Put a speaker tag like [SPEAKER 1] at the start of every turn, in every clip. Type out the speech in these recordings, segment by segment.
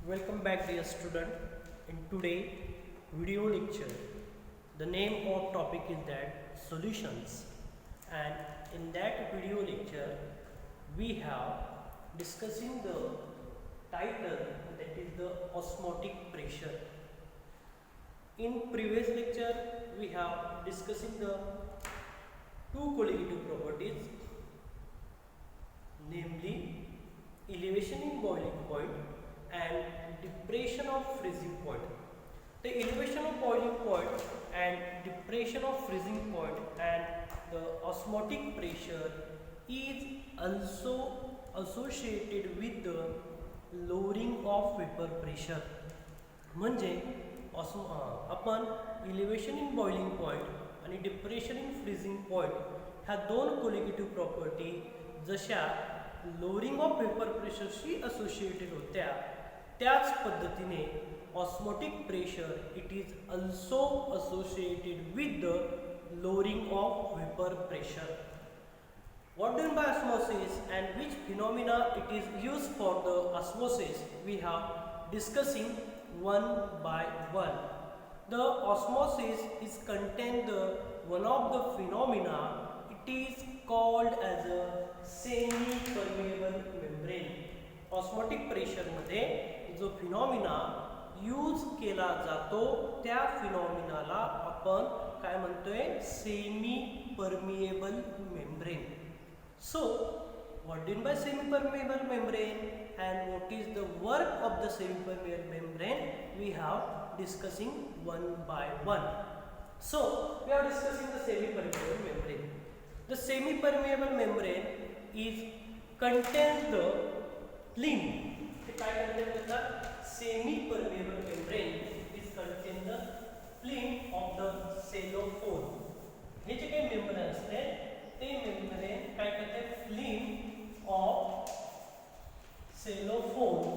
[SPEAKER 1] Welcome back, dear student. In today video lecture, the name of topic is that solutions, and in that video lecture we have discussing the title, that is the osmotic pressure. In previous lecture we have discussing the two colligative properties, namely elevation in boiling point and depression of freezing point. The elevation of boiling point and depression of freezing point and the osmotic pressure is also associated with the lowering of vapor pressure. म्हणजे आपण elevation in boiling point आणि depression in freezing point ह्या दोन colligative property जशा lowering of vapor pressure she associated होत्या, त्याच पद्धतीने osmotic pressure it is also associated with the lowering of vapor pressure. What do you mean by osmosis and which phenomena it is used for the osmosis, we have discussing one by one. The osmosis is contained the one of the phenomena, it is called as a semi permeable membrane. Osmotic pressure मध्ये जो phenomena use केला जातो त्या फिनॉमिनाला आपण काय म्हणतोय, semi permeable membrane. So what do you mean by semi permeable membrane and what is the work of the semi permeable membrane, we have discussing one by one. So we are discussing the semi permeable membrane. The semi permeable membrane is contains the film. The content of the semi permeable membrane is contain the film of the cellophane. हे जे काही membrane असते ते membrane काय करते, film of cellophane.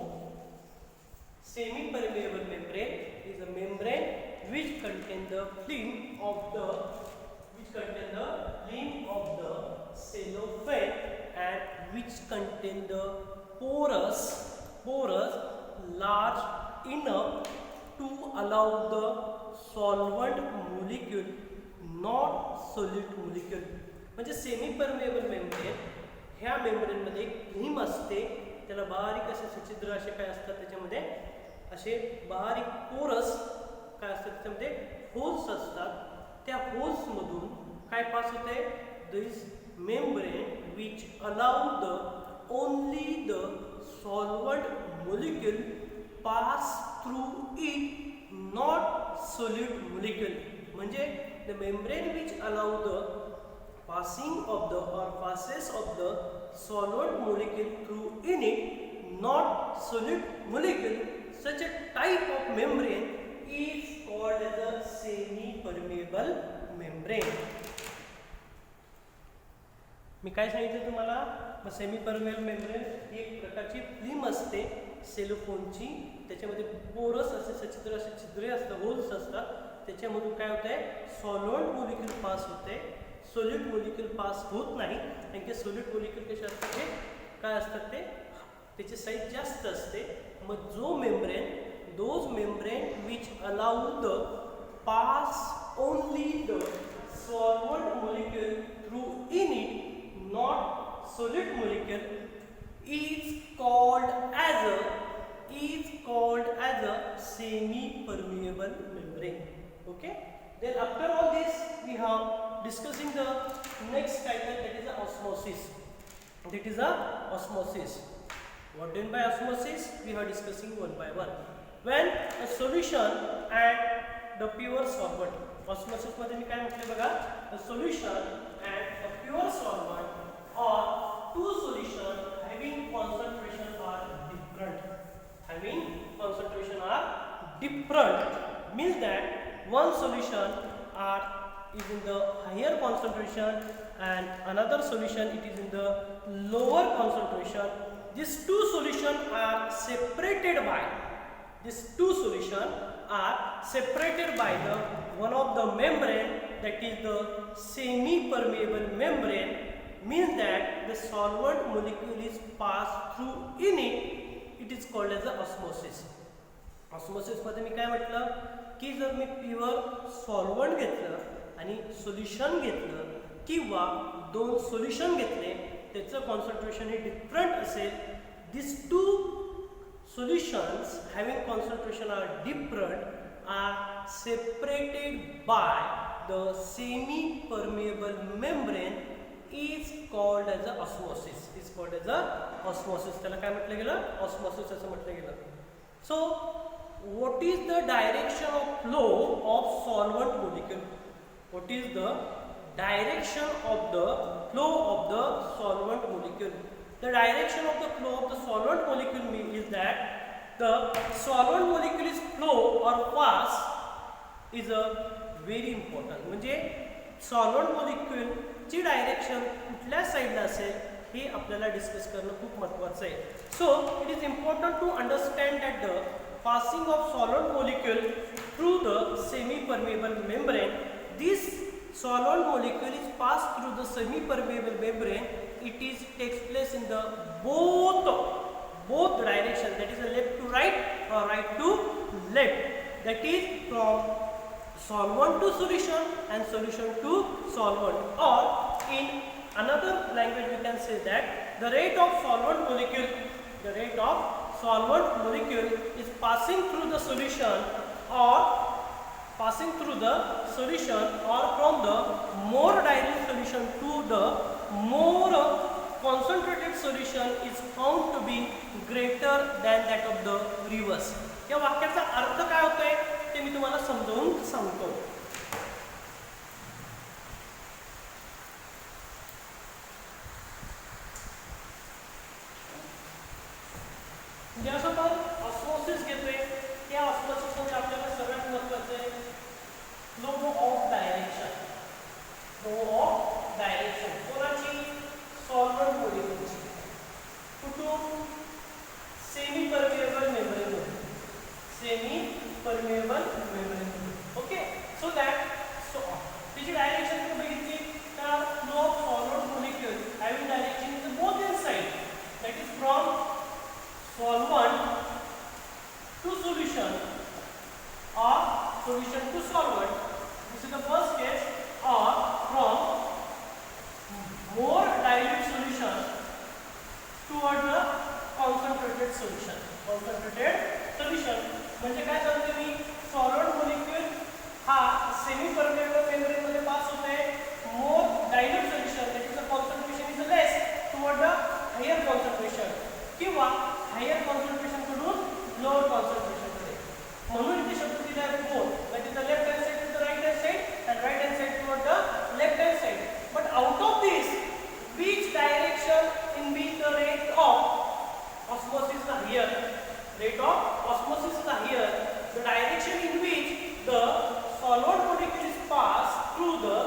[SPEAKER 1] Semi permeable membrane is a membrane which contain the film of the cellophane and which contain the porous large enough to allow the solvent molecule, not solid molecule. म्हणजे semi permeable membrane, ह्या membrane मध्ये एक film असते, त्याला बारीक असे सच्छिद्र असे काय असतात, त्याच्यामध्ये असे बारीक पोरस काय असतात, त्याच्यामध्ये होल्स असतात. त्या होल्स मधून काय पास होते, this membrane which allow the only the solvent molecule pass through it, not solid molecule. म्हणजे the membrane which allow the passing of the or passes of the solvent molecule through in it, not solid molecule. Such a type of membrane is called as a semi permeable membrane. मी काय सांगितलं तुम्हाला, semi permeable membrane ही एक प्रकारची film असते सेलोफोनची, त्याच्यामध्ये porous असे सच्छिद्र असे छिद्रे असतात, होल्स असतात, त्याच्यामधून काय होतंय, सॉल्व्हेंट मोलिक्यूल पास होते, सॉलिड मोलिक्यूल पास होत नाही. कारण की सॉलिड मोलिक्यूल कसे असतात, ते काय असतात, ते त्याची साईज जास्त असते. मग जो membrane, those membrane which allow the pass only the solvent molecule through in it, not solid molecule, is called as a semi permeable membrane. Okay, then after all this we have discussing the next title, that is the osmosis. That is a osmosis. What do you mean by osmosis, we are discussing one by one. When a solution and the pure solvent, osmosis मध्ये मी काय म्हटले बघा, a solution and a pure solvent or two solution having concentration are different, means that one solution is in the higher concentration and another solution it is in the lower concentration. These two solutions are separated by the one of the membrane, that is the semi permeable membrane, means that the solvent molecule is passed through in it, it is called as a osmosis. ऑस्मोसिसमध्ये मी काय म्हटलं की जर मी pure solvent घेतलं आणि solution घेतलं किंवा दोन सोल्युशन घेतले त्याचं कॉन्सन्ट्रेशन हे डिफरंट असेल, this two solutions having concentration are different are separated by the semi permeable membrane is called as a osmosis. Is called as a osmosis. त्याला काय म्हटलं गेलं? Osmosis असं म्हटलं गेलं. So what is the direction of flow of solvent molecule? What is the direction of the flow of the solvent molecule? The direction of the flow of the solvent molecule means is that the solvent molecule is flow or pass is a very important. म्हणजे solvent molecule ची direction कुठल्या साइडला असेल हे आपल्याला discuss करणं खूप महत्त्वाचं आहे. So it is important to understand that the passing of solvent molecule through the semi-permeable membrane. This solvent molecule is passed through the semi-permeable membrane. It is takes place in the both direction, that is left to right or right to left, that is from solvent to solution and solution to solvent, or in another language we can say that the rate of solvent molecule is passing through the solution or from the more dilute solution to the more concentrated solution is found to be greater than that of the reverse. या वाक्याचा अर्थ काय होतोय ते मी तुम्हाला समजावून सांगतो. ज्यावेळेस आपण ऑस्मोसिस घेतोय त्या ऑस्मोसिस मध्ये आपल्याला सगळ्यात महत्त्वाचं आहे फ्लो ऑफ डायरेक्शन. कोणाची? सॉल्व्हंट मोलिक्युलची. कुठून? Semi permeable membrane. Okay. So that तिची डायरेक्शन तुम्ही बघितली तर flow of solvent molecule having direction is both in side, that is from solvent to solution or solution to solvent. This is the first case. Or from more dilute solution toward the concentrated solution. म्हणजे काय सांगते मी? Solvent molecule हा semi permeable membrane मध्ये pass होते. More dilute solution that is the concentration is less toward the higher concentration किंवा higher concentration कडून lower concentration कडे. म्हणून इथे शब्द दिला आहे both, that is the left hand side to the right hand side and right hand side toward the left hand side. But out of this, which direction in which the rate of osmosis is higher? Rate of osmosis is higher. The direction in which the solvent molecule is passed through the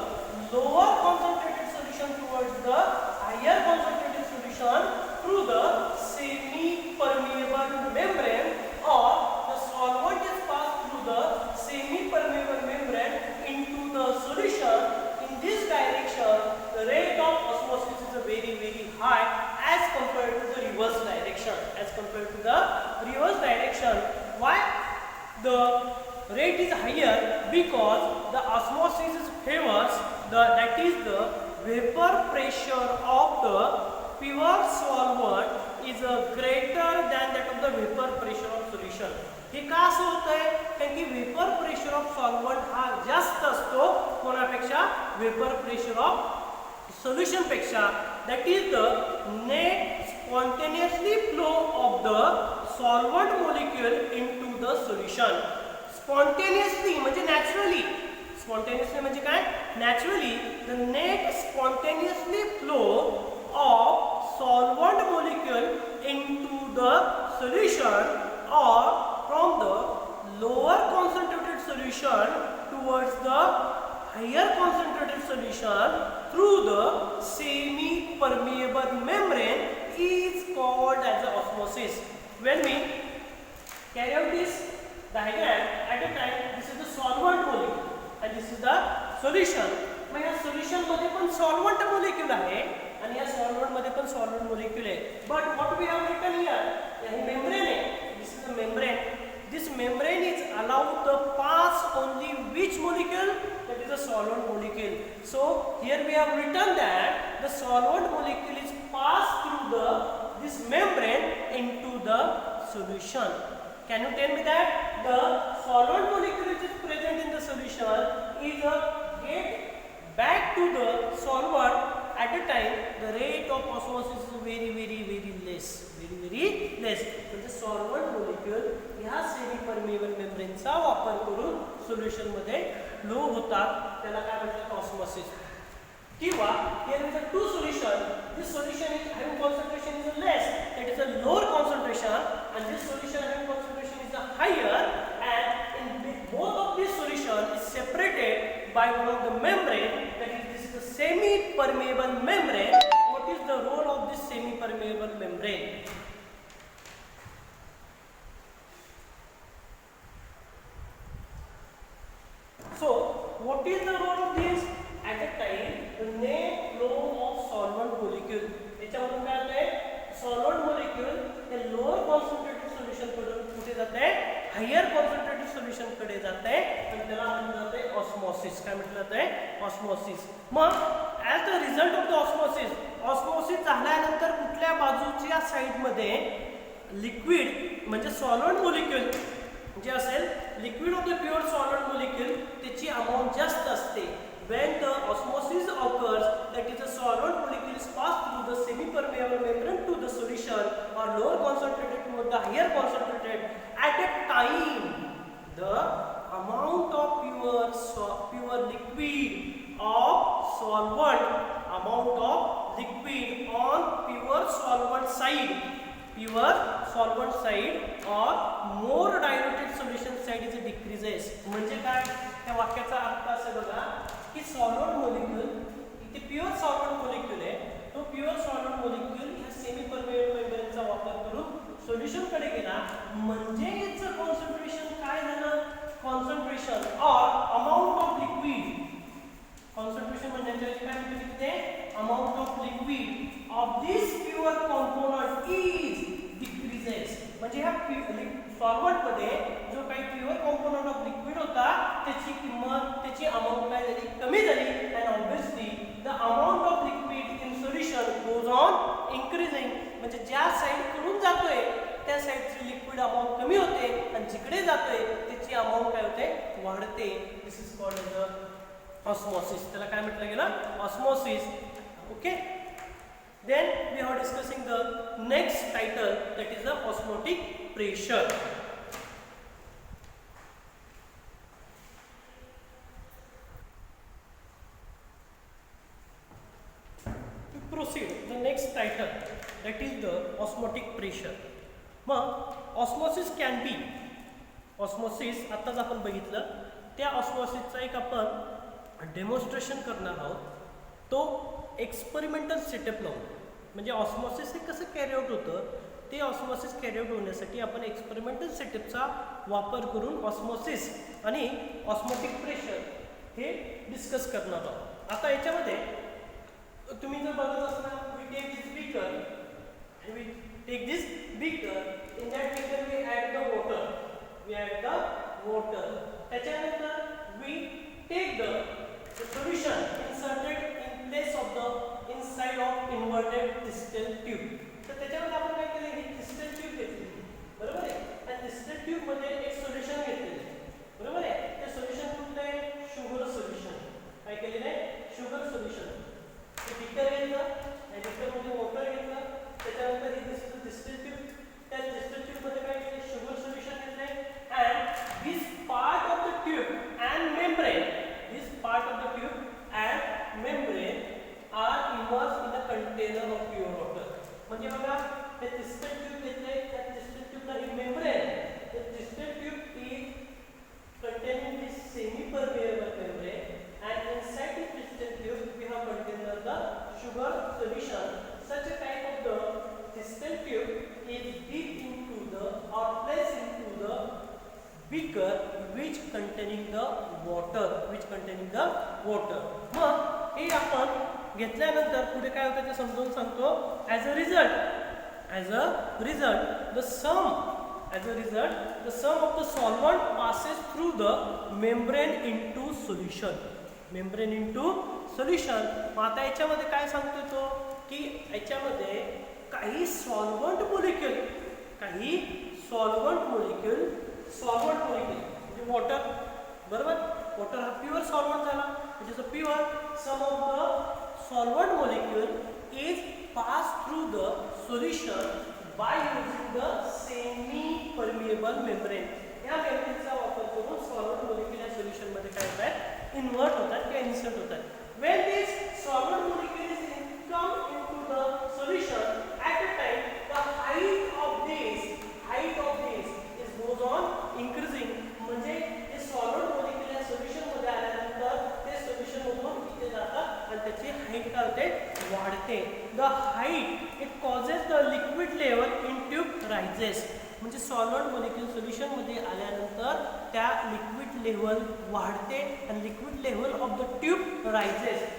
[SPEAKER 1] lower concentrated solution towards the higher concentrated solution through the semi-permeable membrane, or the solvent is passed through the semi-permeable membrane into the solution. In this direction, the rate of osmosis is very, very high as compared to the reverse direction. Why the rate is higher? Because the osmosis favors that is the vapor pressure of the pure solvent is greater than that of the vapor pressure of solution. हे का असं होतंय? कारण की vapour pressure of solvent हा जास्त असतो कोणापेक्षा? Vapour pressure of solution पेक्षा. That is the net spontaneously flow of the solvent molecule into the solution. Spontaneously म्हणजे नॅचरली. स्पॉन्टेनियसली म्हणजे काय? Naturally. The net spontaneously flow of solvent molecule into the solution or from the lower concentrated solution towards the higher concentrated solution through the semi-permeable membrane is called as osmosis. When we carry out this diagram at a time, this is the solvent molecule and this is the solution. मग या solution मध्ये पण solvent molecule आहे आणि या solvent मध्ये पण solvent molecule आहे. But what we have written here, हे मेम्ब्रेन आहे allowed the pass only which molecule? That is a solvent molecule. So here we have written that the solvent molecule is passed through this membrane into the solution. Can you tell me that the solvent molecule which is present in the solution is a get back to the solvent at a time the rate of osmosis is very less. म्हणजे solvent molecule ह्या semi permeable मेम्ब्रेनचा वापर करून solution मध्ये flow होतात, त्याला काय म्हणतात osmosis. किंवा here is a two solution, this solution is having concentration is less, that is a lower concentration, and this solution having concentration is a higher, and in both of these solution is separated by one of the membrane, that is this is a semi permeable membrane. What is the role of this semi permeable membrane? So what is the role of this? At a time the net flow of solvent molecule, याच्यामधून काय होते, solvent molecule हे lower concentrated solution कडून कुठे जाते, higher concentrated solution कडे जाते, आणि त्याला म्हटलं जाते osmosis. काय म्हटलं जाते, osmosis. Mug as the result of the osmosis झाल्यानंतर कुठल्या बाजूच्या साइड मध्ये लिक्विड म्हणजे solvent molecule जे असेल, liquid of the pure solid molecule त्याची अमाउंट जास्त असते. when the osmosis occurs, that is the solvent molecule is passed through the semi permeable membrane to the solution or lower concentrated to the higher concentrated. At a time the amount of pure liquid of solvent, amount of liquid on pure solvent side or more diluted solution side is decreases. म्हणजे काय, त्या वाक्याचा अर्थ असा बघा की solvent molecule इथे pure solvent molecule आहे, तो प्युअर सॉल्व्हंट मॉलिक्यूल ह्या सेमी परमेबल मेम्ब्रेनचा वापर करून सोल्युशन कडे गेला, म्हणजे याचं कॉन्सन्ट्रेशन काय झालं, कॉन्सन्ट्रेशन और अमाउंट ऑफ लिक्विड, कॉन्सन्ट्रेशन म्हणजे काय म्हणतो ते, amount of liquid of this pure component is decreases. म्हणजे ह्या सॉल्व्हंट मध्ये जो काही प्युअर कंपोनंट ऑफ लिक्विड होता त्याची किंमत, त्याची अमाउंट काय झाली, कमी झाली. And obviously the amount of liquid in solution goes on increasing. म्हणजे ज्या साइड कडून जातोय त्या साइडची लिक्विड अमाउंट कमी होते आणि जिकडे जातोय त्याची अमाउंट काय होते, वाढते. This is called as osmosis. त्याला काय म्हटलं गेलं, osmosis. Okay. Then we are discussing the next title, that is the osmotic pressure. We proceed the next title, that is the osmotic pressure. Mug osmosis can be, osmosis आताच आपण बघितलं, त्या osmosisचा एक आपण डेमॉन्स्ट्रेशन करणार आहोत. तो एक्सपेरिमेंटल सेटअप लावून, म्हणजे ऑस्मोसिस हे कसं कॅरी आउट होतं, ते ऑस्मोसिस कॅरी आउट होण्यासाठी आपण एक्सपेरिमेंटल सेटअपचा वापर करून ऑस्मोसिस आणि ऑस्मोटिक प्रेशर हे डिस्कस करणार आहोत. आता याच्यामध्ये तुम्ही जर बघत असणार, we take this beaker, in that beaker we add the water, त्याच्यानंतर we take the solution inserted in place of the inside of inverted distal tube. तर त्याच्यामध्ये आपण काय केले, ही distal tube घेतली, बरोबर आहे, आणि distal tube मध्ये एक सोल्युशन घेतलेले, बरोबर आहे. ते सोल्युशन कुठलं आहे, शुगर सोल्युशन. काय केलेलं आहे, शुगर सोल्युशन. ते बीकर घेतलं आणि बीकर मध्ये वॉटर घेतलं, त्याच्यानंतर ही distal tube, त्या distal tube मध्ये काय केले, शुगर सोल्युशन घेतले, and this part of the tube and membrane, this part of the tube and membrane are immersed in the container of pure water. म्हणजे बघा, हे distal tube घेतले, त्या distal tube La he membrane, the distal tube is containing this semi permeable membrane, and inside this distal tube we have contained the sugar solution. Such a type of the distal tube is dipped into the or placed into the beaker which containing the water. मग हे आपण घेतल्यानंतर पुढे काय होतं ते समजून सांगतो. As a result the some as a result the sum of the solvent passes through the membrane into solution. membrane into solution. आता याच्यामध्ये काय सांगतो तो की याच्यामध्ये काही सॉल्व्हंट मोलिक्यूल म्हणजे वॉटर, बरोबर. वॉटर हा प्युअर सॉल्व्हंट झाला, which is a pure. Some of the solvent molecule is passed through the solution by using the semi permeable membrane. या मेम्ब्रेनचा वापर करून सॉल्व्हंट मोलिक्यूल या सोल्युशन मध्ये काय होतात, इन्व्हर्ट होतात किंवा इन्सर्ट होतात. when this solvent molecule is come into the solution, at the time the height of this is goes on increasing. म्हणजे हे सॉल्व्हंट मोलिक्यूल या सोल्युशन मध्ये आल्यानंतर ते सोल्युशन मधून इथे जातात आणि त्याची हाईट काय होते, वाढते. The height it causes the liquid level in tube rises. म्हणजे सॉल्व्हंट मोलिक्यूल सोल्युशन मध्ये आल्यानंतर त्या लिक्विड लेवल वाढते आणि liquid level of the tube rises.